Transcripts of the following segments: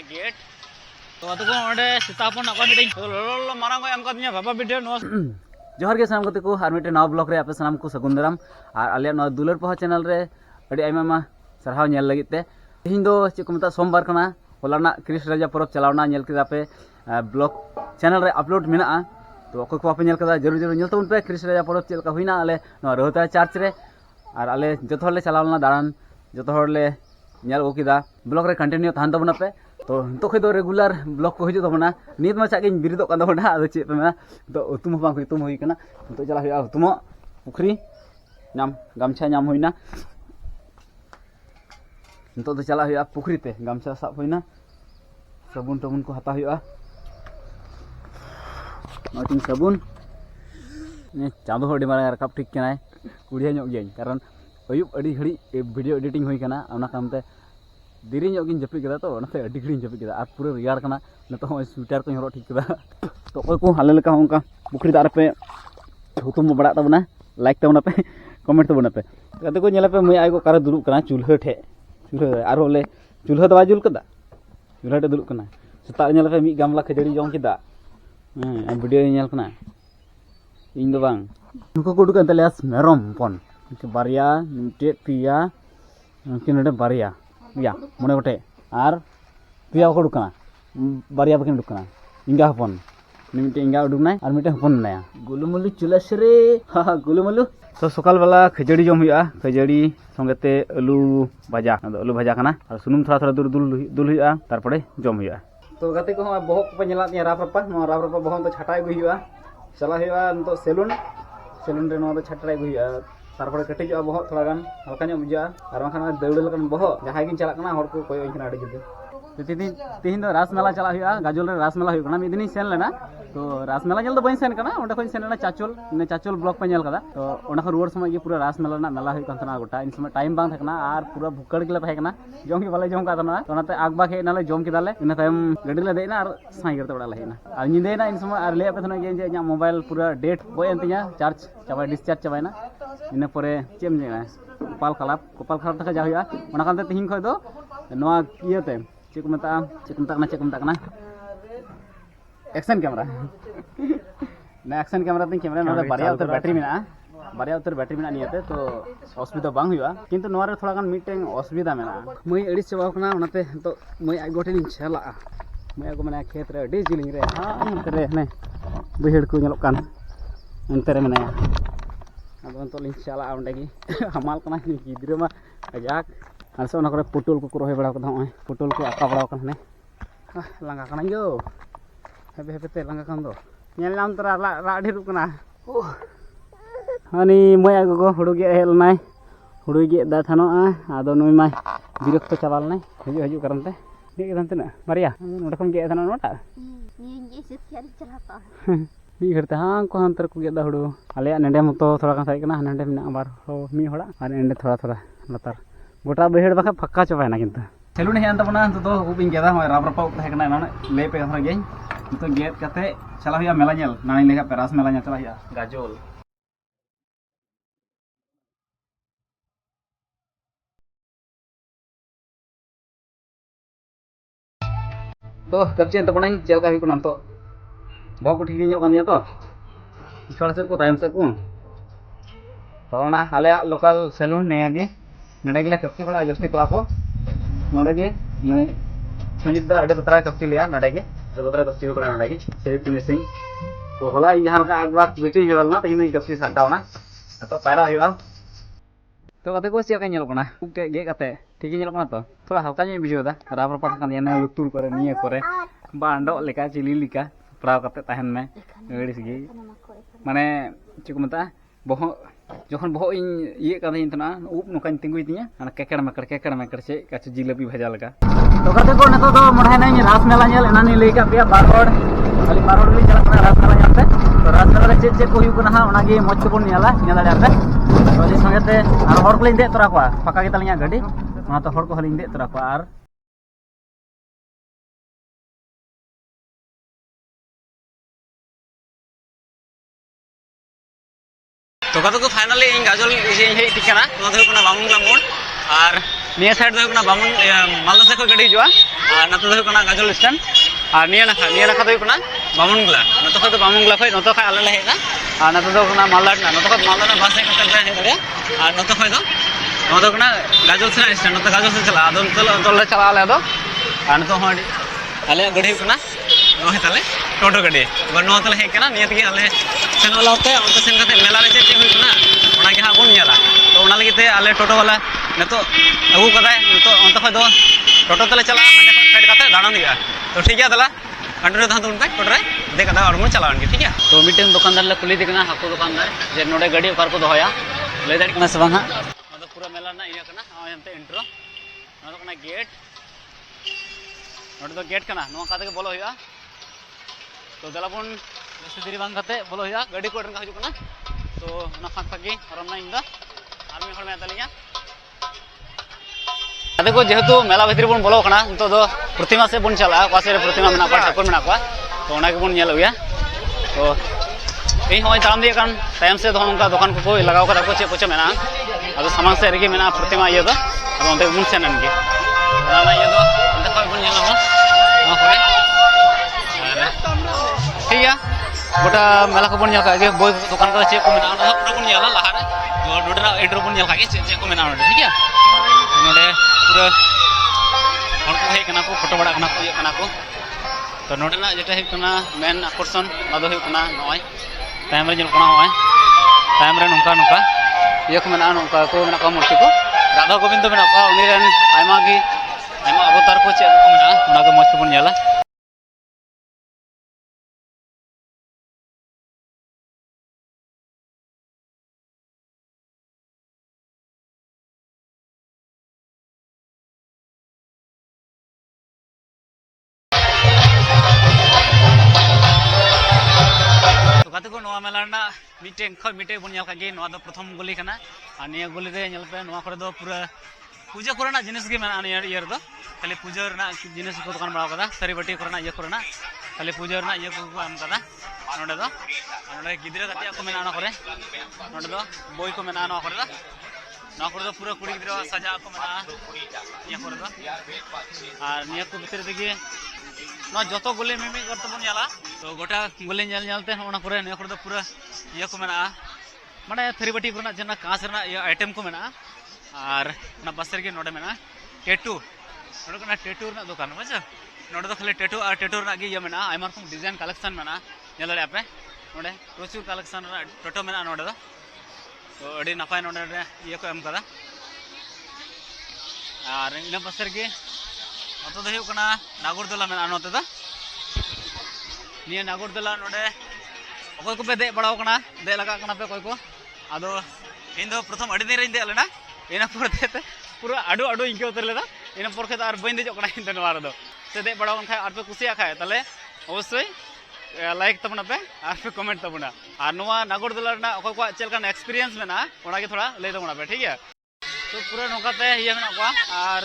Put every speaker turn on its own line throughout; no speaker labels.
gate तो अतको ओंडे सीतापन अको meeting तो लोलो मारांग एम कादिया बाबा वीडियो नो जोहार के सानाम को हर मिटे नवा ब्लॉग रे आपे सानाम को सगुन दाराम और आले नवा दुलर पहा चैनल रे अड़ी आयमा सरहाव नेल लगित ते तेहिं दो चे को मता सोमवार कना होलाना क्रिस राजा परब चलावना नेल केदा पे ब्लॉग चैनल रे अपलोड मेना तो अको को आपे नेल कदा जरूर जरूर नेल तबन पे क्रिस राजा परब चेलका हुइना आले नवा रोहता चर्च रे और आले जतो हरले चलावना दारान जतो हरले नेल गो केदा ब्लॉग रे कंटिन्यू ताहन तबना पे तो तो खै दो रेगुलर ब्लॉग को हिजु तबना नित मा चागिन बिरिदो कान दबना आदो चे पे मेना तो उतुम बांग उतुम हुई कना तो चला हुआ उतुम पुखरी नाम गामछा नाम हुइना तो चला हुआ पुखरी ते गामछा साब हुइना साबुन टबुन को हता हुआ नोटिंग साबुन ने चांदो हडी मारा रकाब ठीक केनाय कुड़िया ᱧᱚᱜ ᱜᱮᱭᱟᱹᱧ कारण अयुब अड़ी घड़ी वीडियो एडिटिंग हुई कना ओना कामते देरी ᱧᱚᱜ गिन जपि केदा तो ओनाते अड़ी घड़ी जपि केदा आर पूरा रियार कना नतो हो स्वेटर को हरो ठीक केदा तो कोई को हाले लेका होंका पुखरी दार पे हुतुम बड़ा तबना लाइक तबना पे कमेंट तबना पे कते को नेला पे मय आइ को कारे दुरुब कना चुल्हा ठे चुल्हा आर होले चुल्हा दवा जुल कदा चुल्हा टे दुरुब कना सता नेला पे मी गामला खजड़ी जम केदा वीडियो नेल कना इन दो बांग नुको को दुकान तलेस मेरम पन बारिया मिटे पिया किनडे बारिया या मने गोटे आर पिया को दुकान बारिया बकिन दुकान इंगा हपन मिटे इंगा उडुकनाय आर मिटे हपन नाया गुलुमुलु चुलासरे हा गुलुमुलु तो सकाल वाला खजड़ी जम हुआ खजड़ी संगते आलू भाजा आलू भाजा कना और सुनुम थोड़ा थोड़ा दुल हुआ तारपरे जम हुआ तो गाते को बहक पे नेला राप रपा बहक तो छाटा गु हुआ चला हुआ तो सेलून रे तो छाटा गु हुआ तारपरे कटिज बहक थोड़ा गान हल्का बुझा और दौड़ लकन बहक जहाँ गिन चला हर को कोयना अड़ी जुदे तेहिन रासमेला चला हुआ गाजल रे रासमेला हुआ मिद दिन सेन लेना तो रासमेला तो बी सेन ओंडे को सेन चाचल चाचल ब्लॉक पे नेल कदा तो ओंडे रुआर समय पूरा रासमेला मेला हुआ गोटा इन समय टाइम बांग थकना और पूरा भुक्कड़ गेले तहकना जम के बाले जम का तो आगबाग हेनाले जम केदाले इन तायम गाड़ी ले देना और साई करते ओड़ा हेना और निदेना इन समय और ले पे जे इना मोबाइल पूरा डेट गए तिया चार्ज चाबा डिसचार्ज चाबायना इन परे चेम जेना कपाल खराब तक जा हुआ ओना कानते तिहिन खय दो नोआ इयाते चेक मता कना एक्शन कैमरा ना एक्शन कैमरा तीन कैमरा नोडे बारिया उतर बैटरी मेना नियाते तो असुविधा बांग हुआ किंतु नोरे थोड़ा गान मीटिंग असुविधा मेना मई अड़ी चबाव कना ओनाते तो मई आई गोटे नि छला मई आगो माने खेत रे अड़ी जिलिंग रे हां अंते रे ने बहिड़ को नेलोक कान अंते रे मेना अब तो लिन चला ओंडे गी हमाल कना गिद्रे मा अजाक और से ओना करे पुटुल को रोहे बड़ा कदा होय पुटुल को आका बड़ा कने लांगा कना यो हेबे हेबे लांगा कान दो नेल नाम तरा रा ढेरु कना हानि मय आगो को हुडु गे हेल नाय हुडु गे दा थानो आदो नुय माय बिरक्त चाबाल नाय हजु करनते नि तना मारिया नोडे खम गे थानो नोटा नि गे से थियारी चलाता मी घरते हां को अंतर को गे दा हुडु आले नेडे मतो थोड़ा कान साइ कना नेडे मिना बार हो मी होड़ा और एंडे थोड़ा लतार गोटा बहेड़ बाखा फक्का चबायना किंतु सेलून हेन तबना तो उबिन गेदा होय राब रपा उप हेकना ना ले पे हरा गेन तो गेट कते चला हुआ मेला नेल नानी लेगा पेरास मेला नेल चला हुआ गाजोल तो कबचे तबना चलका हुई कोना तो बहुत को ठीक ᱧᱚᱜ कानिया तो छोड़ से को टाइम से को तो ना आले लोकल सेलून ने आगे नडे गेले कप्ती बड़ा जस्ती को आपो नडे गे ने संजीत दा अडे तरा कप्ती लिया नडे गे तरा कप्ती को नडे गे सेव फिनिशिंग तो होला यहां का आगवा बेटी हेवल ना तीन कप्ती साटावना तो पैरा हुआ तो कते को से का नेल कोना के गे कते ठीक नेल कोना तो थोड़ा हल्का ने बिजो दा राबर पाट का ने लुतुर करे निये करे बांडो लेका चिली लेका पड़ाव कते ताहन में एड़िस गे माने चेक मता बहो जखन बहो इन ये का दिन तना उप नोकान तिंगुई तिया अना केकड़ मकड़ से काच जिलेबी भजा लगा तो कते को नतो दो मढ़ाय नै रास मेला नेल एनानी लेई का पिया बारोड खाली बारोड ले चला कना रास मेला नेलते तो रास मेला रे चेक को हुई कना ओना गे मच को नेला नेल दाड़े तो जे संगते आर हर को लिन दे तोरा को फाका गे तलिया गाड़ी ओना तो हर को हलिन दे तोरा को आर तो कतो को फाइनली इन गाजल हे टिकना तो बांगला मोड़ और निया साइड दो कना बामन मालदा से को गड़ी हिजुआ और नते दो कना गाजल स्टैंड और निया नाखा दो कना बामन गला नते खो बामन गला खै नते खै आले ले हेना और नते दो कना मालदा नते खो मालदा बस से कते हे दरे और नते खै दो कना गाजल से स्टैंड नते गाजल से चला आदो तोले चला आले दो और नते हो आले गड़ी कना नो हे तले टोटो गड़ी बर नो तले हे कना निया तगे आले सेन वाला होते onte सेन कते मेला रे चे हुई कना ओना के हा बोन नेला तो ओना लगिते आले टोटो वाला नतो अगु कदाय नतो onte खै दो टोटो तले चला माने खन फेड कते दाणन दिया तो ठीक है तला कंटिन्यू था तुम पे टोटो रे दे कदा और मन चलावन के ठीक है तो मीटिंग दुकानदार ले कुली दिकना हाको दुकानदार जे नोडे गाड़ी ओकार को दोया ले दाड़ी कना सबंग हा नतो पूरा मेला ना इया कना यंते इंट्रो नतो कना गेट नोडे तो गेट कना नो काते के बोलो हुआ तो दलापुन जैसे देरी बांग कते बोलो हुआ गाड़ी को का हजू कना तो ना फाक फाकी रमना इंदा आर्मी हर में तलिया अदे को जेहेतु मेला भितर बन बोलो कना तो दो प्रतिमा से बन चला पासे रे प्रतिमा मेना को ठाकुर मेना को तो ओना के बन नेल हुआ तो इन होय ताम दिए कान टाइम से दो उनका दुकान को लगाव करा को चे मेना अदो सामान से रेगे मेना प्रतिमा ये दो अदो ओंते बन सेनन के ना ये दो ओंते को बन नेल ना होय ठीक है गोटा मेला को बन नेल का के बोय दुकान का चे को मेना ना पूरा बन नेला लहा रे जो डोडरा एड्रो बन नेल का के चे को मेना ठीक है नोडे पूरा हर को हे कना को फोटो बड़ा कना को ये कना को तो नोडे ना जेटा हे कना मेन आकर्षण मादो हे कना नय टाइम रे जल कना होय टाइम रे नुका नुका ये को मेना नुका को मेना को मूर्ति को राधा गोविंद मेना को उनी रेन आयमा अवतार को चे को मेना ओना को मस्त बन नेला कते को नवा मेला ना मीटिंग खो मीटे बन नेल कागे नवा दो प्रथम गुली कना आ निया गुली रे नेल पे नवा करे दो पूरा पूजा करना जिनिस गे मेना निया इयर दो खाली पूजा रना जिनिस को दुकान बड़ा कदा सरी बटी करना ये करना खाली पूजा रना ये को आम कदा नोडे दो नोडे गिदरे कतिया को मेना ना करे नोडे दो बोई को मेना ना करे ना करे दो पूरा कुड़ी गिदरे सजा को मेना ये करे दो आ निया को भीतर दिगे ना जतो गुली मिमी करते बन जाला तो गोटा गुली नेल नेलते ओना करे ने करे पूरा ये को मेना माने थरी बटी करना जना कांच रना ये आइटम को मेना और ना बसर के नोडे मेना टेटू नोडे कना टेटू रना दुकान मजा नोडे तो खाली टेटू और टेटू रना गे ये मेना आइमा रकम डिजाइन कलेक्शन मेना नेल रे आपे नोडे प्रचुर कलेक्शन रना टोटो मेना नोडे तो अडी नपाय नोडे ये को एम कदा और इन बसर के नतो दो हुयु कना नागरदोला मेना नते दो निया नागरदोला नोडे अकोय को पे दे बड़ाव कना दे लगा कना पे कोय को आदो इन दो प्रथम अडी दिन रे दे लेना इना पर ते पूरा आडो आडो इंके उतर लेदा इना पर के आर बइन देजो कना इन नवा रे दो ते दे बड़ाव खाय आर पे कुसिया खाय तले अवश्य लाइक तबना पे आर पे कमेंट तबना और नवा नागरदोला ना अकोय को चेल कान एक्सपीरियंस मेना ओना के थोड़ा ले दो पे ठीक है तो पूरा नोकाते ये मेना को और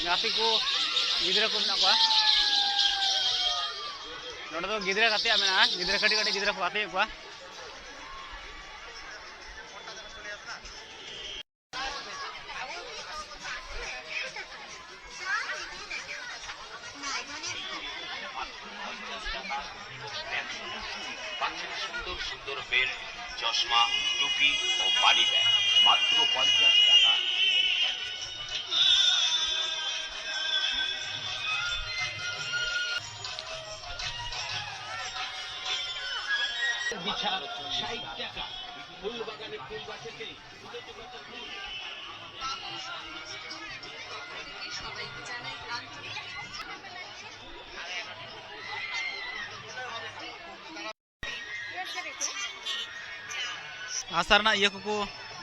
गाती को गिदरा को मेना को नोडे तो गिदरा कते मेना गिदरा कटी कटी गिदरा को आते को
सुंदर सुंदर बेल्ट चश्मा टोपी और पानी बैग मात्र 50 টাকা बिछा 60 টাকা फूल बागाने फूल गाছেতে
आसारना ये को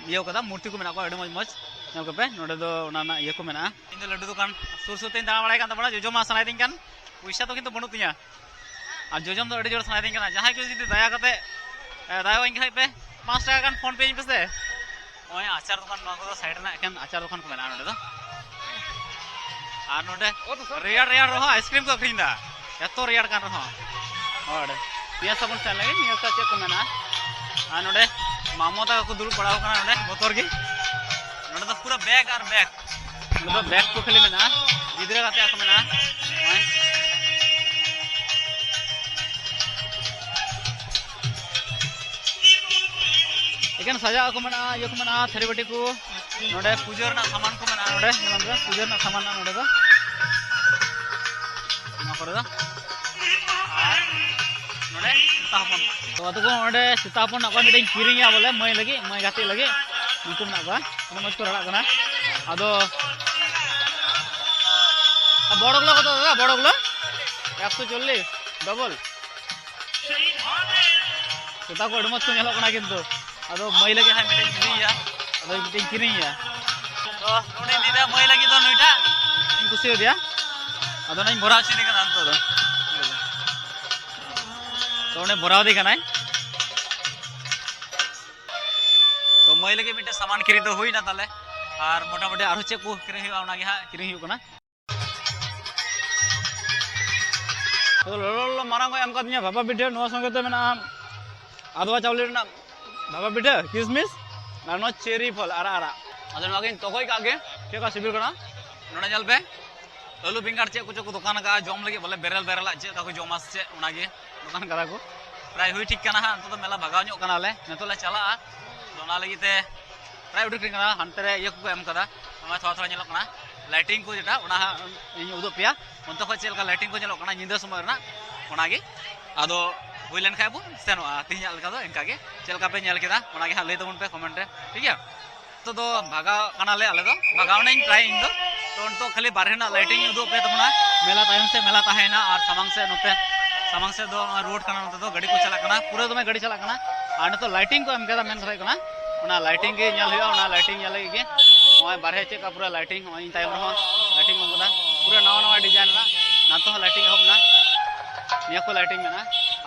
ये कदा मूर्ति को मेना को अडे मज नेल को पे नोडे दो ओना ये को मेना इन दो लड्डू दुकान सुर सुर तेन दाना बड़ाय कान तबना जोजो मा सनाय दिन कान पैसा तो किंतु बनु तिया आ जोजम तो अडे जोर सनाय दिन कान जहां के जदी दया कते दया इन खाय पे 5 টাকা कान फोन पे इन पे ओय आचार दुकान मा को साइड ना एकान आचार दुकान को मेना नोडे दो आ नोडे रेयार रेयार रहो आइसक्रीम को अखरिंदा एतो रेयार कान रहो और निया सबन सन लगे निया का चे को मेना आ नोडे मामोता को दुरु पड़ाव कना नोडे मोटर की नोडे तो पूरा बैग और बैग बैग को खाली मेना गिद्रा गाते ako मेना इकन सजा को मेना यो को मेना थरी बाटी को नोडे पूजा रना सामान को मेना नोडे नोडे पूजा रना सामान ना नोडे दो मा करे दो नोडे सीतापन तो अतो को नोडे सीतापन ना को मिटिंग किरिंग बोले मई लगी मई गाते लगी नुकुम ना बा मज को रड़ा कना अदो बड़गलो कत दादा बड़गलो 140 डबल सीता को अडमत को नेलो कना किंतु अदो मई लगी हाय मिटिंग किरिंग अदो मिटिंग किरिंग तो नोडे दीदा मई लगी तो नोइटा इन कुसी दिया अदो नई भरा छिने कना अंत दो तो ने भराव दी कनाय तो मई लगी मिटे सामान किरिंग तो हुई ना ताले और मोटा मोटी आरो चे को किरिंग हुआ उना गे हा किरिंग हुई कना तो लोलो मारांग को एम कादिया बाबा बिटे नो संगे ते मेना आदवा चावले ना बाबा बिटे किसमिस ना चेरी फल आरा आरा अदन वागे तोकोय कागे के का सिबिल कना नोडा जल पे आलू बिंगार चे कुछ को दुकान का जम लगे बोले बेरल बेरल चे का को जमास चे उना गे दुकान करा को प्राय हुई ठीक कना हा तो मेला भगाव ᱧᱚᱜ कना ले नेतो ले चला दोना लगी ते प्राय उडुक कना हनते रे ये को एम कदा मा थोड़ा थोड़ा ñeलok कना लाइटिंग को जेटा उना इन उदुक पिया उनतो को चेल का लाइटिंग को ñeलok कना निंदा समय ना उना गे आदो हुई लेन खाय बु सेनो तिहिया लगा दो इनका गे चेल का पे ñel केदा उना गे ले तबन पे कमेंट रे ठीक है तो भागा कना ले आले दो भागाव नहीं प्राय इन दो तो उनको खाली बारहे ना लाइटिंग उदुक पे तमना मेला तायम से मेला ताहेना और सामांग से दो रोड कना नते दो गाड़ी को चला कना पूरा दमे गाड़ी चला कना और तो लाइटिंग को एम केदा मेन थाय कना उना लाइटिंग के ñel हुआ उना लाइटिंग ñel लगी के ओय बारहे चे का पूरा लाइटिंग ओय तायम रहो लाइटिंग को दा पूरा नवा नवा डिजाइन ना ना तो लाइटिंग होबना निया को लाइटिंग मेना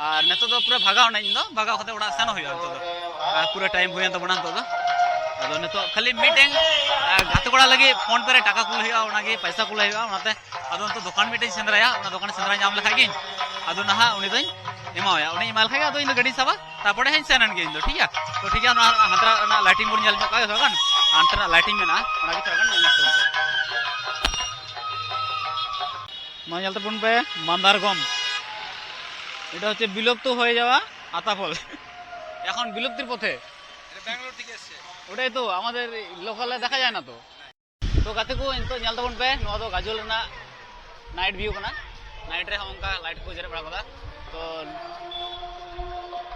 और नेतो दो पूरा भागाव नहीं दो भागाव खते उड़ा सेनो हुआ तो पूरा टाइम हुआ तो बना तो अदो नेतो खाली मीटिंग गाते कोड़ा लगी फोन पे टाका कुल हुआ उनागे पैसा कुल हुआ उनाते अदो तो दुकान मीटिंग सेंद्राया उना दुकान सेंद्रा नाम लखा गे अदो नहा उनी दई एमाया उनी माल खागा अदो इन गाड़ी साबा तापड़े हेन सेनन गे इंदो ठीक है तो ठीक है ना हंतरा ना लाइटिंग बुन जल का होगन हंतरा लाइटिंग मेना उनागे थरगन नेला तो मा जलते पुन पे मंदार गम এটা হচ্ছে বিলুপ্ত হয়ে যাওয়া আতাফল এখন বিলুপ্তির পথে এটা ব্যাঙ্গালোর থেকে এসেছে ওটাই তো আমাদের লোকালে দেখা যায় না তো তো গাতে को इन तो ñal tabon पे नोआ दो गाजोल ना नाइट व्यू कना नाइट रे हम का लाइट को जरे बड़ा कदा तो